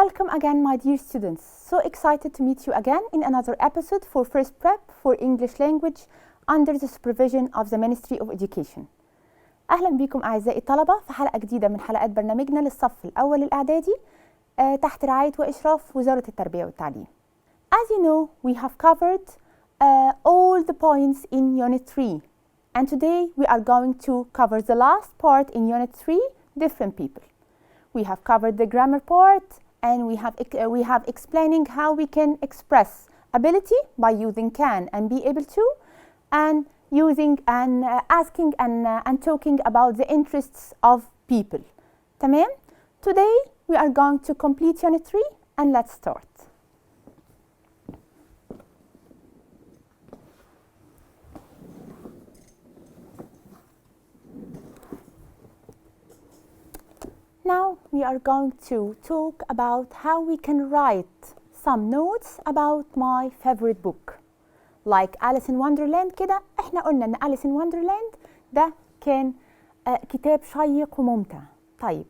Welcome again, my dear students. So excited to meet you again in another episode for First Prep for English Language under the supervision of the Ministry of Education. أهلا بكم أعزائي الطلبة في حلقة جديدة من حلقات برنامجنا للصف الأول الإعدادي تحت رعاية وإشراف وزارة التربية والتعليم. As you know, we have covered all the points in Unit 3, and today we are going to cover the last part in Unit 3, different people. We have covered the grammar part, and we have explaining how we can express ability by using can and be able to, and using and asking and talking about the interests of people. تمام? Today we are going to complete Unit 3, and let's start. Now we are going to talk about how we can write some notes about my favorite book. Like Alice in Wonderland كده، احنا قلنا ان Alice in Wonderland ده كان كتاب شيق وممتع. طيب,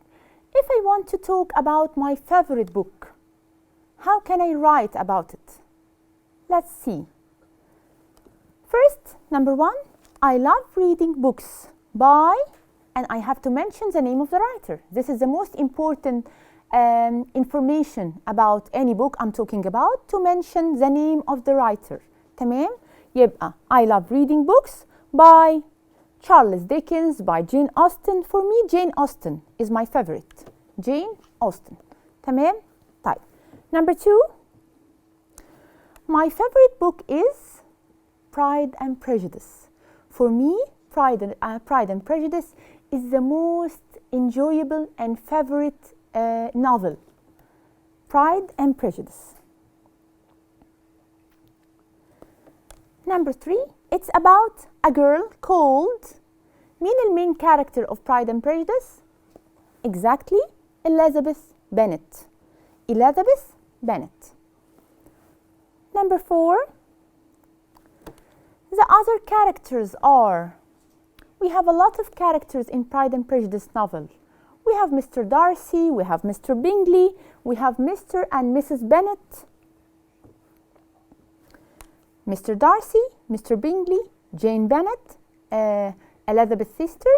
if I want to talk about my favorite book, how can I write about it? Let's see. First, number 1, I love reading books by, and I have to mention the name of the writer. This is the most important information about any book I'm talking about, to mention the name of the writer. تمام؟ يبقى I love reading books by Charles Dickens, by Jane Austen. For me, Jane Austen is my favorite. Jane Austen. تمام؟ طيب. Number 2, my favorite book is Pride and Prejudice. For me, Pride and Prejudice is the most enjoyable and favorite novel. Pride and Prejudice. Number 3, it's about a girl called, مين main character of Pride and Prejudice? Exactly, Elizabeth Bennet. Elizabeth Bennet. Number 4, the other characters are, we have a lot of characters in Pride and Prejudice novel. We have Mr. Darcy, we have Mr. Bingley, we have Mr. and Mrs. Bennet. Mr. Darcy, Mr. Bingley, Jane Bennet, Elizabeth's sister,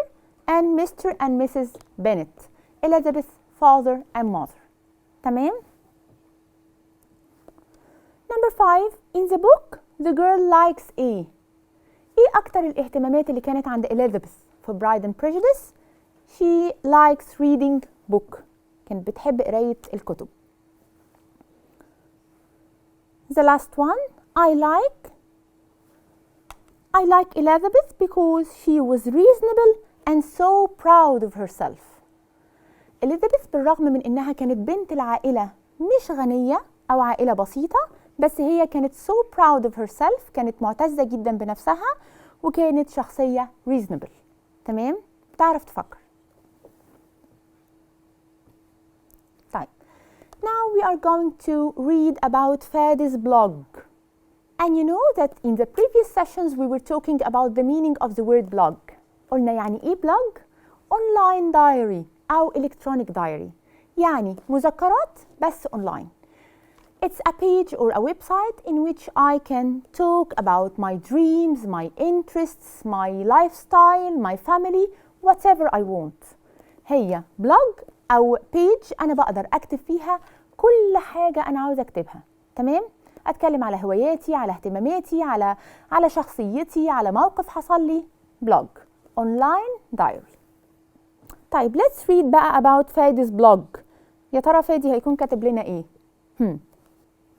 and Mr. and Mrs. Bennet, Elizabeth's father and mother. تمام? Number 5, in the book, the girl likes A. ايه اكتر الاهتمامات اللي كانت عند إليزابيث في Pride and Prejudice؟ She likes reading book. كانت بتحب قراية الكتب. The last one, I like Elizabeth because she was reasonable and so proud of herself. Elizabeth بالرغم من انها كانت بنت العائلة مش غنية او عائلة بسيطة، بس هي كانت so proud of herself، كانت معتزة جدا بنفسها، وكانت شخصية reasonable. تمام؟ بتعرف تفكر. طيب. Now we are going to read about Fadi's blog. And you know that in the previous sessions we were talking about the meaning of the word blog. قلنا يعني ايه blog؟ Online diary أو electronic diary. يعني مذكرات بس online. It's a page or a website in which I can talk about my dreams, my interests, my lifestyle, my family, whatever I want. هي blog أو page أنا بقدر أكتب فيها كل حاجة أنا عاوزة أكتبها. تمام؟ أتكلم على هواياتي، على اهتماماتي، على شخصيتي، على موقف حصل لي. blog. online diary. طيب let's read بقى about Fadi's blog. يا ترى فادي هيكون كاتب لنا إيه؟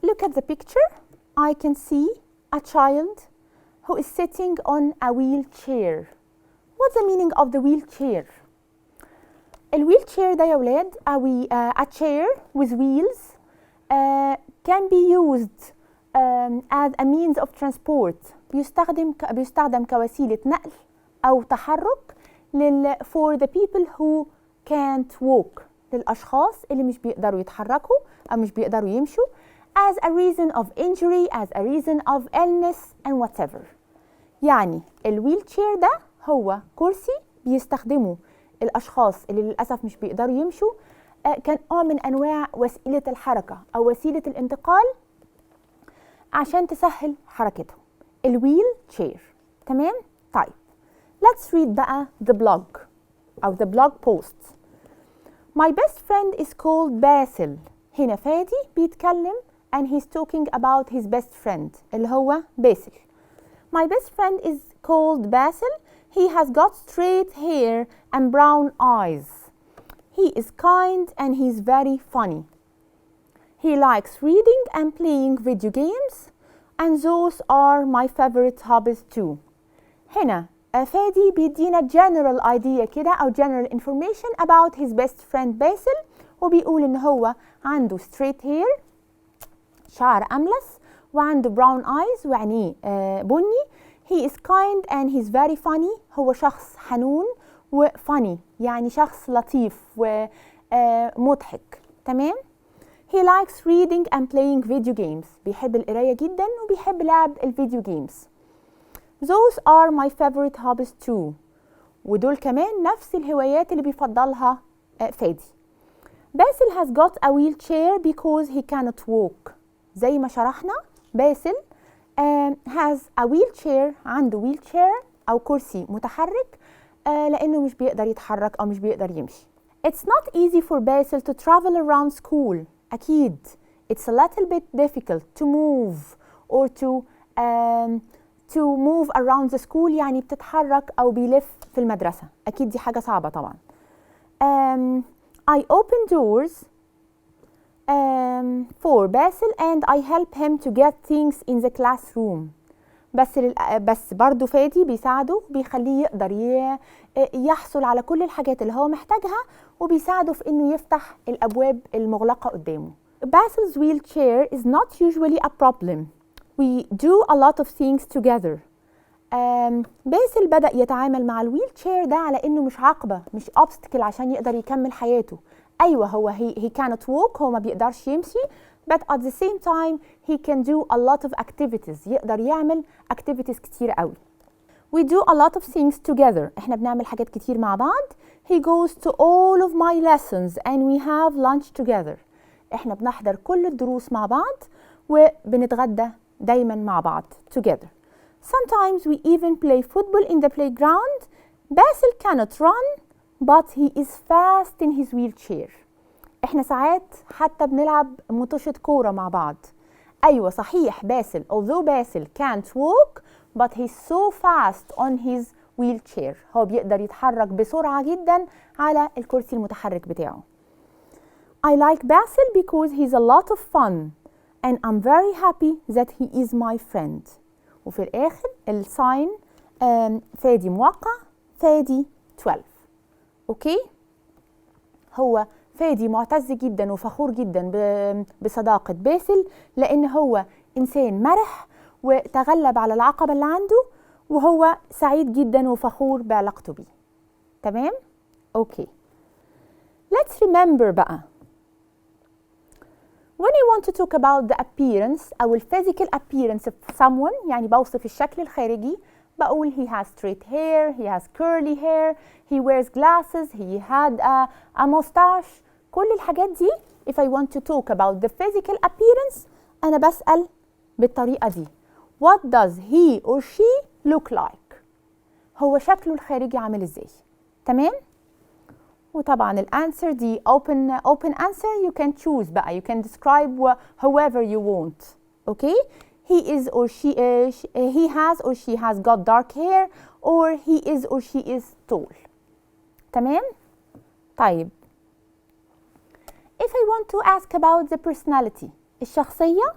Look at the picture. I can see a child who is sitting on a wheelchair. What's the meaning of the wheelchair? الwheelchair ده يا ولاد a chair with wheels can be used as a means of transport. بيستخدم كوسيلة نقل أو تحرك for the people who can't walk. للأشخاص اللي مش بيقدروا يتحركوا أو مش بيقدروا يمشوا. As a reason of injury, as a reason of illness and whatever. يعني الwheelchair ده هو كرسي بيستخدمه الأشخاص اللي للأسف مش بيقدروا يمشوا كنوع من أنواع وسيلة الحركة أو وسيلة الانتقال عشان تسهل حركتهم. الويل تشير. تمام؟ طيب let's read بقى the blog أو the blog post. My best friend is called باسل. هنا فادي بيتكلم and he's talking about his best friend اللي هو باسل. My best friend is called باسل. He has got straight hair and brown eyes. He is kind and he's very funny. He likes reading and playing video games and those are my favorite hobbies too. هنا فادي بيدينا general idea كده أو general information about his best friend باسل، وبيقول إن هو عنده straight hair شعر أملس وعنده brown eyes وعينيه بني. He is kind and he's very funny. هو شخص حنون وfunny يعني شخص لطيف ومضحك. تمام؟ He likes reading and playing video games. بيحب القراية جدا وبيحب لعب الفيديو games. Those are my favorite hobbies too. ودول كمان نفس الهوايات اللي بيفضلها فادي. باسل has got a wheelchair because he cannot walk. زي ما شرحنا باسل has a wheelchair عنده wheelchair أو كرسي متحرك لأنه مش بيقدر يتحرك أو مش بيقدر يمشي. It's not easy for باسل to travel around school. أكيد it's a little bit difficult to move or to move around the school يعني بتتحرك أو بيلف في المدرسة. أكيد دي حاجة صعبة طبعا. I open doors for باسل and I help him to get things in the classroom. بس برضو فادي بيساعده بيخليه يقدر يحصل على كل الحاجات اللي هو محتاجها وبيساعده في انه يفتح الابواب المغلقة قدامه. Basil's wheelchair is not usually a problem. We do a lot of things together. باسل بدأ يتعامل مع الويلتشير ده على انه مش عقبة مش obstacle عشان يقدر يكمل حياته. ايوه هو he cannot walk هو ما بيقدرش يمشي but at the same time he can do a lot of activities يقدر يعمل activities كتير قوي. We do a lot of things together. احنا بنعمل حاجات كتير مع بعض. He goes to all of my lessons and we have lunch together. احنا بنحضر كل الدروس مع بعض وبنتغدى دايما مع بعض together. Sometimes we even play football in the playground. Basil cannot run but he is fast in his wheelchair. احنا ساعات حتى بنلعب مطوشة كورة مع بعض. ايوه صحيح باسل although باسل can't walk but he's so fast on his wheelchair. هو بيقدر يتحرك بسرعة جدا على الكرسي المتحرك بتاعه. I like Basil because he's a lot of fun and I'm very happy that he is my friend. وفي الآخر الساين فادي موقع فادي 12. أوكي؟ هو فادي معتز جدا وفخور جدا بصداقة باسل لأن هو إنسان مرح وتغلب على العقبة اللي عنده وهو سعيد جدا وفخور بعلاقته بيه. تمام؟ أوكي. Let's remember بقى. When I want to talk about the appearance أو physical appearance of someone يعني بوصف الشكل الخارجي بقول he has straight hair, he has curly hair, he wears glasses, he had a mustache. كل الحاجات دي if I want to talk about the physical appearance أنا بسأل بالطريقة دي. What does he or she look like؟ هو شكله الخارجي عامل ازاي؟ تمام؟ وطبعا الانسر دي open answer you can choose بقى you can describe however you want. Okay? He has or she has got dark hair or he is or she is tall. تمام؟ طيب if I want to ask about the personality الشخصية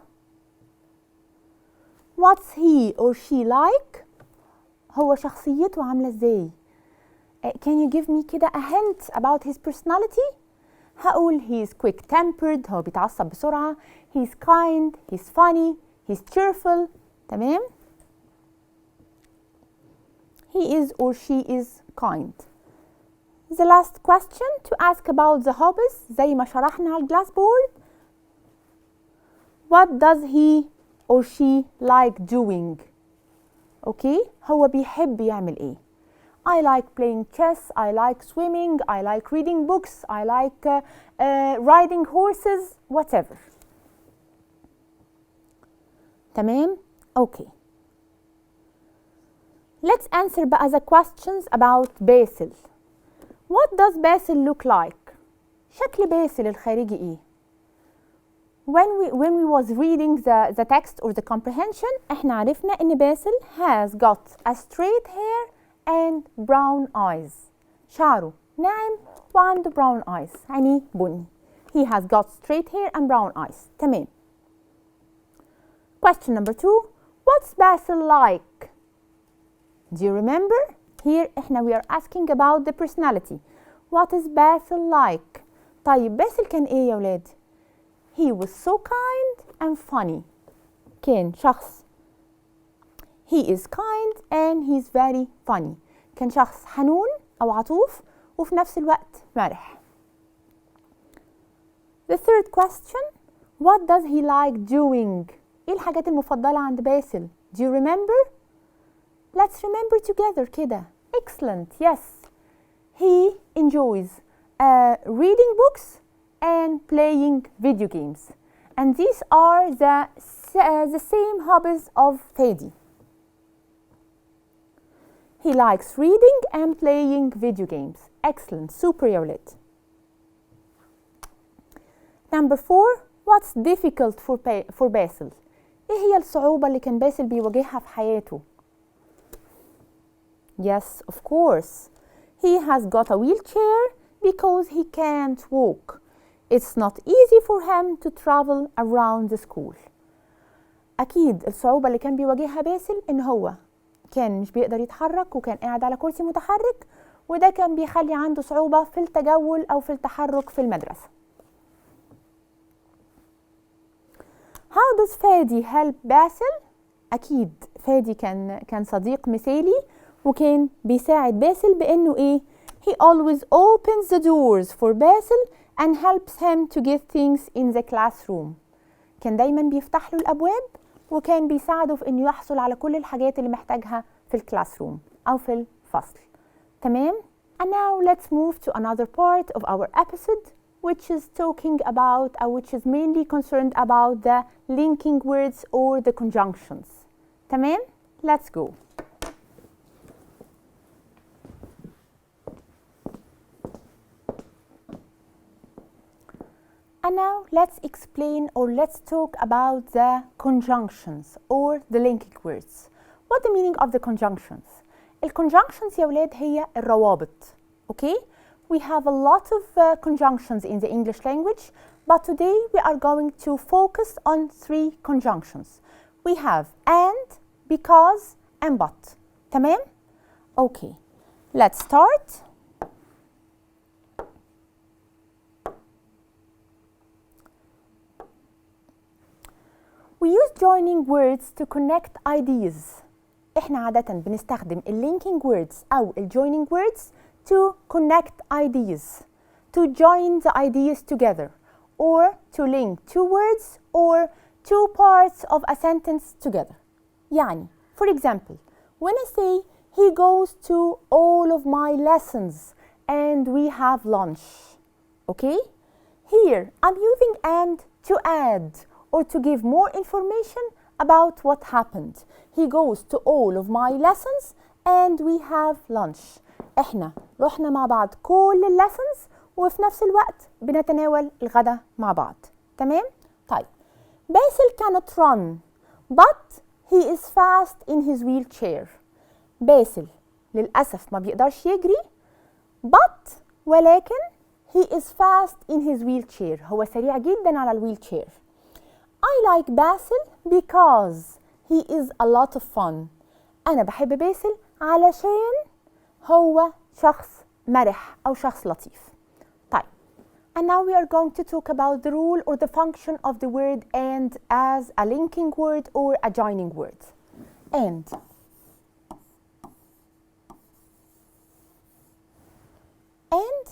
what's he or she like؟ هو شخصيته عاملة ازاي؟ Can you give me كده a hint about his personality؟ هقول he is quick tempered هو بيتعصب بسرعة. He's kind, he's funny, he's cheerful. تمام؟ He is or she is kind. The last question to ask about the hobbies زي ما شرحنا على الجلاس بورد. What does he or she like doing؟ Okay؟ هو بيحب يعمل ايه؟ I like playing chess, I like swimming, I like reading books, I like riding horses, whatever. تمام؟ Okay. Let's answer بقى the questions about باسل. What does باسل look like? شكل باسل الخارجي إيه؟ When we was reading the text or the comprehension احنا عرفنا إن باسل has got a straight hair and brown eyes. شعره ناعم وعنده brown eyes يعني بني. He has got straight hair and brown eyes. تمام. Question number 2. What's Basil like? Do you remember? Here احنا we are asking about the personality. What is Basil like? طيب باسل كان ايه يا ولاد؟ He was so kind and funny. كان شخص He is kind and he's very funny. كان شخص حنون أو عطوف وفي نفس الوقت مرح. The third question. What does he like doing? إيه الحاجات المفضلة عند باسل؟ Do you remember? Let's remember together كده. Excellent. Yes. He enjoys reading books and playing video games. And these are the same hobbies of Fadi. He likes reading and playing video games. Excellent. Super يا ولاد. Number 4. What's difficult for Basil? إيه هي الصعوبة اللي كان باسل بيواجهها في حياته؟ Yes, of course. He has got a wheelchair because he can't walk. It's not easy for him to travel around the school. أكيد الصعوبة اللي كان بيواجهها باسل إن هو كان مش بيقدر يتحرك وكان قاعد على كرسي متحرك وده كان بيخلي عنده صعوبة في التجول أو في التحرك في المدرسة. How does Fadi help Basil? أكيد فادي كان صديق مثالي وكان بيساعد باسل بإنه إيه؟ He always opens the doors for Basil and helps him to get things in the classroom. كان دايما بيفتح له الأبواب وكان بيساعده في إنه يحصل على كل الحاجات اللي محتاجها في الكلاس روم أو في الفصل. تمام؟ And now let's move to another part of our episode which is talking about or which is mainly concerned about the linking words or the conjunctions. تمام؟ Let's go. And now let's explain or let's talk about the conjunctions or the linking words. What the meaning of the conjunctions? الconjunctions يا ولاد هي الروابط. Okay? We have a lot of conjunctions in the English language, but today we are going to focus on 3 conjunctions. We have and, because, and but. تمام? Okay. Let's start. We use joining words to connect ideas. احنا عادة بنستخدم linking words أو joining words to connect ideas, to join the ideas together, or to link 2 words or 2 parts of a sentence together. يعني, for example, when I say he goes to all of my lessons and we have lunch. Okay? Here I'm using and to add or to give more information about what happened. He goes to all of my lessons and we have lunch. احنا رحنا مع بعض كل الليسنز وفي نفس الوقت بنتناول الغداء مع بعض. تمام؟ طيب. باسل cannot run but he is fast in his wheelchair. باسل للأسف ما بيقدرش يجري but ولكن he is fast in his wheelchair. هو سريع جدا على الويلتشير. I like Basil because he is a lot of fun. أنا بحب باسل علشان هو شخص مرح أو شخص لطيف. طيب. And now we are going to talk about the rule or the function of the word and as a linking word or a joining word. And. And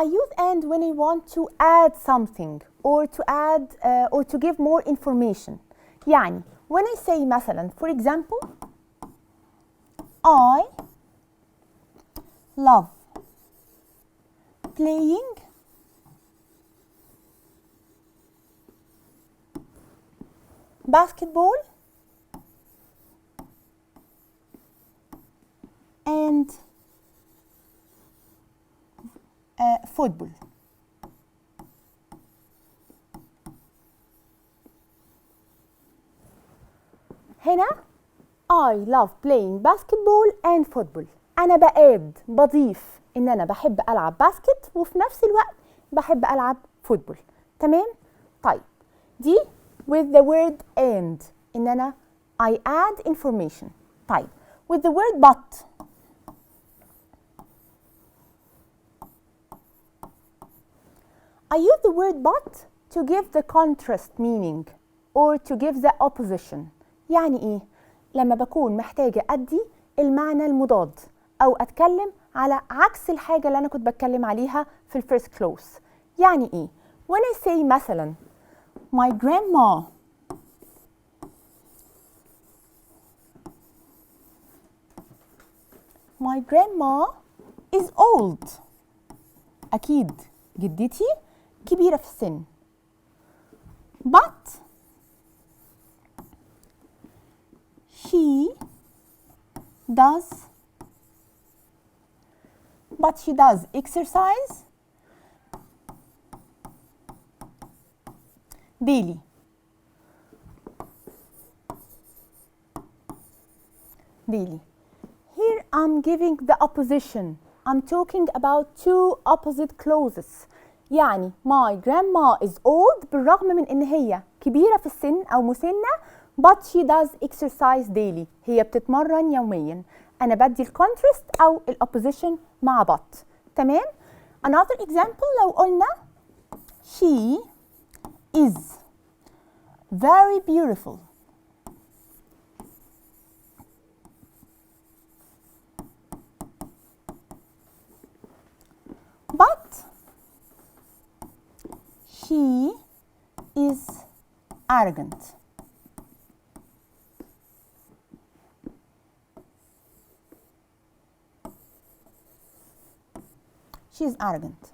I use and when I want to add something or to add or to give more information. يعني when I say مثلا for example I love playing basketball and football. هنا I love playing basketball and football. أنا بضيف إن أنا بحب ألعب باسكت وفي نفس الوقت بحب ألعب فوتبول. تمام؟ طيب دي with the word and إن أنا I add information. طيب with the word but I use the word but to give the contrast meaning or to give the opposition. يعني إيه؟ لما بكون محتاجة أدي المعنى المضاد أو أتكلم على عكس الحاجة اللي أنا كنت بتكلم عليها في الفيرست clause. يعني إيه؟ when I say مثلا my grandma is old. أكيد جدتي كبيرة في السن. but she does exercise daily. Here I'm giving the opposition. I'm talking about two opposite clauses. يعني my grandma is old بالرغم من إن هي كبيرة في السن أو مسنة but she does exercise daily. هي بتتمرن يوميا. أنا بدي الكونتراست أو الopposition مع but. تمام؟ Another example لو قلنا she is very beautiful. but she is arrogant. She is arrogant.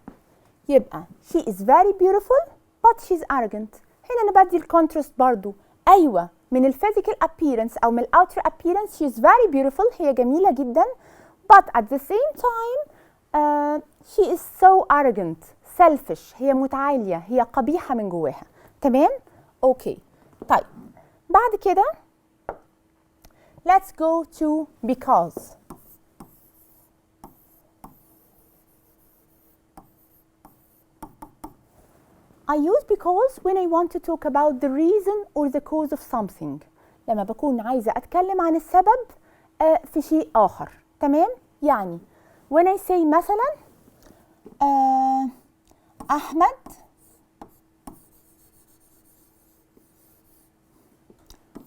يبقى she is very beautiful but she's arrogant. هنا أنا بدي الكونتراست برضو. أيوة من الفيزيكال appearance أو من الأوتر appearance she is very beautiful. هي جميلة جدا but at the same time she is so arrogant. selfish. هي متعالية. هي قبيحة من جواها. تمام؟ أوكي. طيب بعد كده let's go to because. I use because when I want to talk about the reason or the cause of something. لما بكون عايزة أتكلم عن السبب في شيء آخر. تمام؟ يعني when I say مثلا أحمد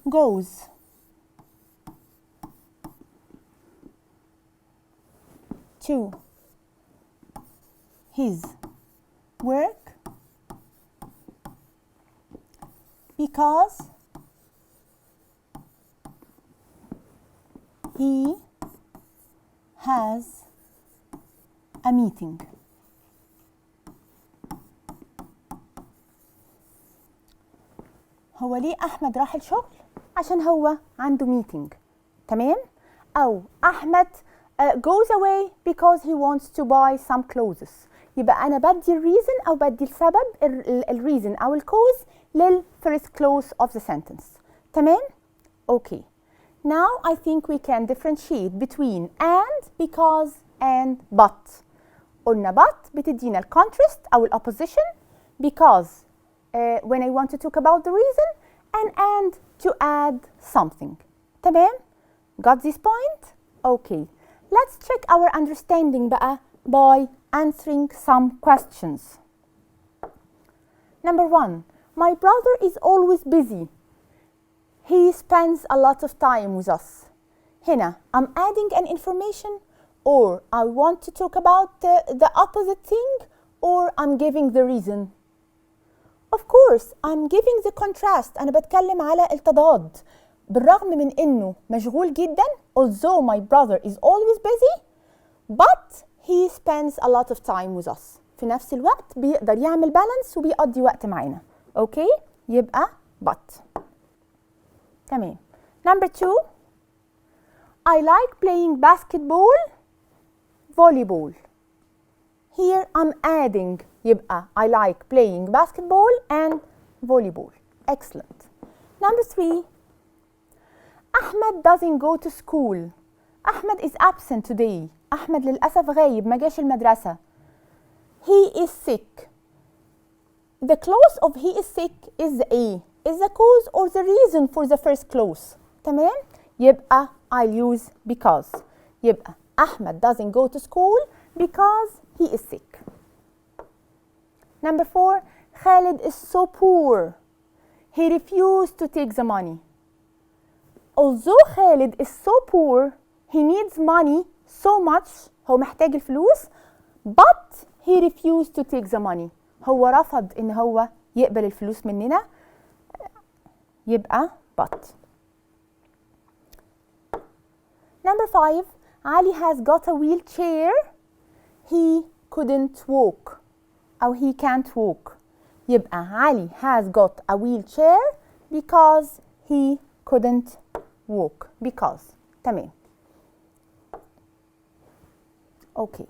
goes to his work because he has a meeting. هو ليه أحمد راح الشغل؟ عشان هو عنده meeting. تمام؟ أو أحمد goes away because he wants to buy some clothes. يبقى أنا بدي الريزن أو بدي السبب الريزن أو الكوز للfirst clause of the sentence. تمام؟ Okay. Now I think we can differentiate between and, because, and, but. قلنا but بتدينا الcontrast أو الopposition because when I want to talk about the reason and to add something. تمام؟ Got this point? Okay. Let's check our understanding بقى by answering some questions. Number 1. My brother is always busy. He spends a lot of time with us. هنا I'm adding an information or I want to talk about the opposite thing or I'm giving the reason. Of course I'm giving the contrast. أنا بتكلم على التضاد. بالرغم من إنه مشغول جدا although my brother is always busy but he spends a lot of time with us. في نفس الوقت بيقدر يعمل بالانس وبيقضي وقت معانا. اوكي؟ يبقى but. تمام. Number 2. I like playing basketball, volleyball. Here I'm adding. يبقى I like playing basketball and volleyball. Excellent. Number 3. Ahmed doesn't go to school. Ahmed is absent today. أحمد للأسف غايب ما جاش المدرسة. He is sick. The clause of he is sick is the A. Is the cause or the reason for the first clause. تمام؟ يبقى I'll use because. يبقى Ahmed doesn't go to school because he is sick. Number 4. Khalid is so poor. He refused to take the money. Although Khalid is so poor, he needs money so much. هو محتاج الفلوس but he refused to take the money. هو رفض إن هو يقبل الفلوس مننا. يبقى but. Number 5. Ali has got a wheelchair. He couldn't walk. أو he can't walk. يبقى Ali has got a wheelchair because he couldn't walk. Because. تمام. Okay.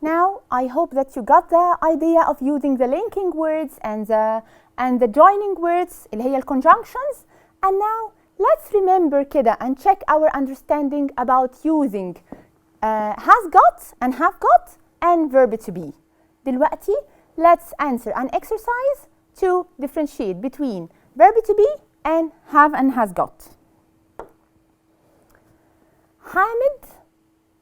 Now I hope that you got the idea of using the linking words and the joining words اللي هي conjunctions. And now let's remember كده and check our understanding about using has got and have got and verb to be. دلوقتي let's answer an exercise to differentiate between verb to be and have and has got. Hamid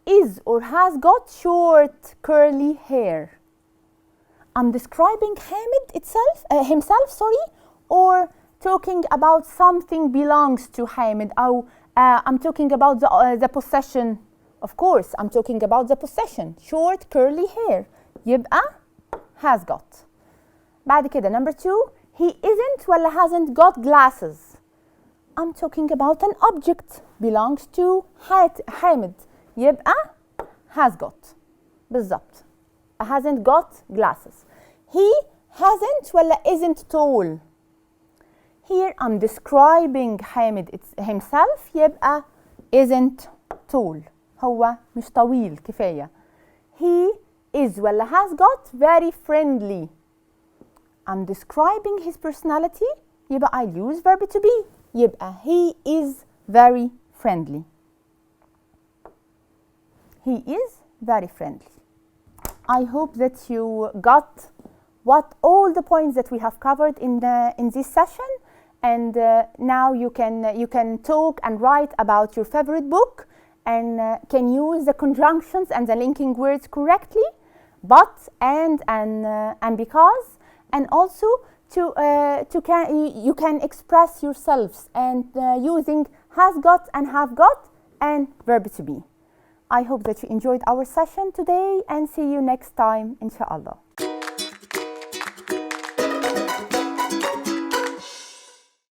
is or has got short curly hair. I'm describing Hamid himself, or talking about something belongs to Hamid. Or I'm talking about the possession. Of course, I'm talking about the possession. Short curly hair. يبقى has got. بعد كده number 2. He isn't ولا hasn't got glasses. I'm talking about an object belongs to Hamid. يبقى has got. بالظبط. Hasn't got glasses. He hasn't ولا isn't tall. Here I'm describing Hamid himself. يبقى isn't tall. هو مش طويل كفاية. He is ولا has got very friendly. I'm describing his personality. يبقى I'll use verb to be. يبقى he is very friendly. He is very friendly. I hope that you got all the points that we have covered in this session, and now you can talk and write about your favorite book and can use the conjunctions and the linking words correctly, but and because, and also you can express yourselves and using has got and have got and verb to be. I hope that you enjoyed our session today and see you next time, inshallah.